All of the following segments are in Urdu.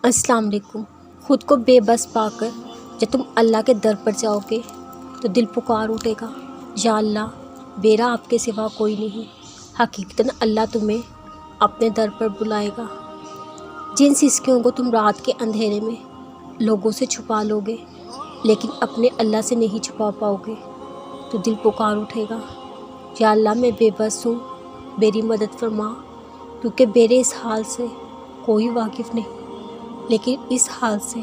السلام علیکم۔ خود کو بے بس پا کر جب تم اللہ کے در پر جاؤ گے تو دل پکار اٹھے گا، یا اللہ میرا آپ کے سوا کوئی نہیں۔ حقیقتاً اللہ تمہیں اپنے در پر بلائے گا۔ جن سسکیوں کو تم رات کے اندھیرے میں لوگوں سے چھپا لو گے لیکن اپنے اللہ سے نہیں چھپا پاؤ گے تو دل پکار اٹھے گا، یا اللہ میں بے بس ہوں، میری مدد فرما، کیونکہ میرے اس حال سے کوئی واقف نہیں لیکن اس حال سے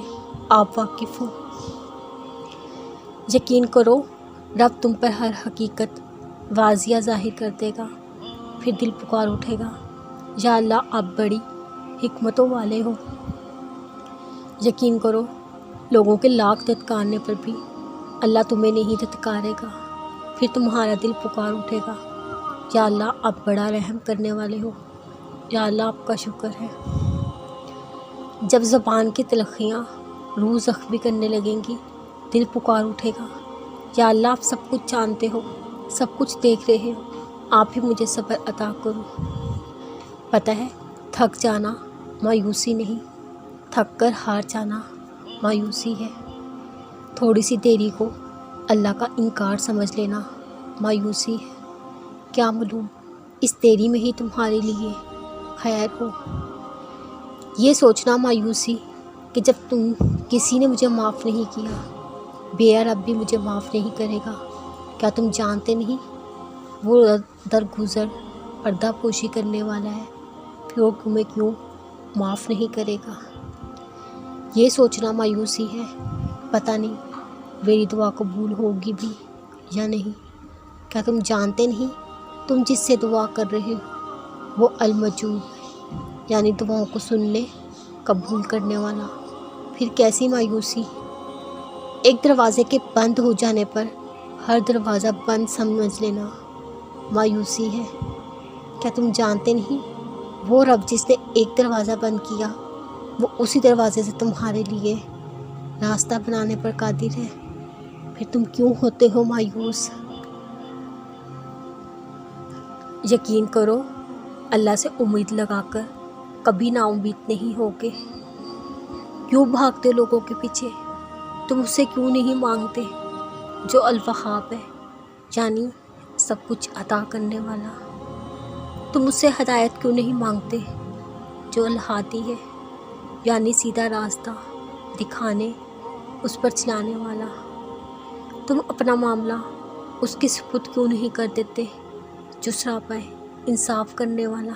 آپ واقف ہو۔ یقین کرو رب تم پر ہر حقیقت واضح ظاہر کر دے گا، پھر دل پکار اٹھے گا، یا اللہ آپ بڑی حکمتوں والے ہو۔ یقین کرو لوگوں کے لاکھ دھتکارنے پر بھی اللہ تمہیں نہیں دھتکارے گا، پھر تمہارا دل پکار اٹھے گا، یا اللہ آپ بڑا رحم کرنے والے ہو، یا اللہ آپ کا شکر ہے۔ جب زبان کی تلخیاں روح زخمی کرنے لگیں گی دل پکار اٹھے گا، یا اللہ آپ سب کچھ جانتے ہو، سب کچھ دیکھ رہے ہو، آپ ہی مجھے صبر عطا کرو۔ پتہ ہے تھک جانا مایوسی نہیں، تھک کر ہار جانا مایوسی ہے۔ تھوڑی سی دیری کو اللہ کا انکار سمجھ لینا مایوسی ہے۔ کیا معلوم اس دیری میں ہی تمہارے لیے خیر ہو۔ یہ سوچنا مایوسی کہ جب کسی نے مجھے معاف نہیں کیا، میرا رب بھی مجھے معاف نہیں کرے گا۔ کیا تم جانتے نہیں وہ درگزر پردہ پوشی کرنے والا ہے، پھر وہ تمہیں کیوں معاف نہیں کرے گا۔ یہ سوچنا مایوسی ہے، پتہ نہیں میری دعا قبول ہوگی بھی یا نہیں۔ کیا تم جانتے نہیں تم جس سے دعا کر رہے ہو وہ المجوب ہے، یعنی دعاؤں کو سننے قبول کرنے والا۔ پھر کیسی مایوسی، ایک دروازے کے بند ہو جانے پر ہر دروازہ بند سمجھ لینا مایوسی ہے۔ کیا تم جانتے نہیں وہ رب جس نے ایک دروازہ بند کیا وہ اسی دروازے سے تمہارے لیے راستہ بنانے پر قادر ہے، پھر تم کیوں ہوتے ہو مایوس۔ یقین کرو اللہ سے امید لگا کر کبھی نا امید نہیں ہوگے۔ کیوں بھاگتے لوگوں کے پیچھے، تم اس سے کیوں نہیں مانگتے جو الوہاب ہے، یعنی سب کچھ عطا کرنے والا۔ تم اس سے ہدایت کیوں نہیں مانگتے جو الہادی ہے، یعنی سیدھا راستہ دکھانے اس پر چلانے والا۔ تم اپنا معاملہ اس کے سپرد کیوں نہیں کر دیتے جو سراپا ہے انصاف کرنے والا۔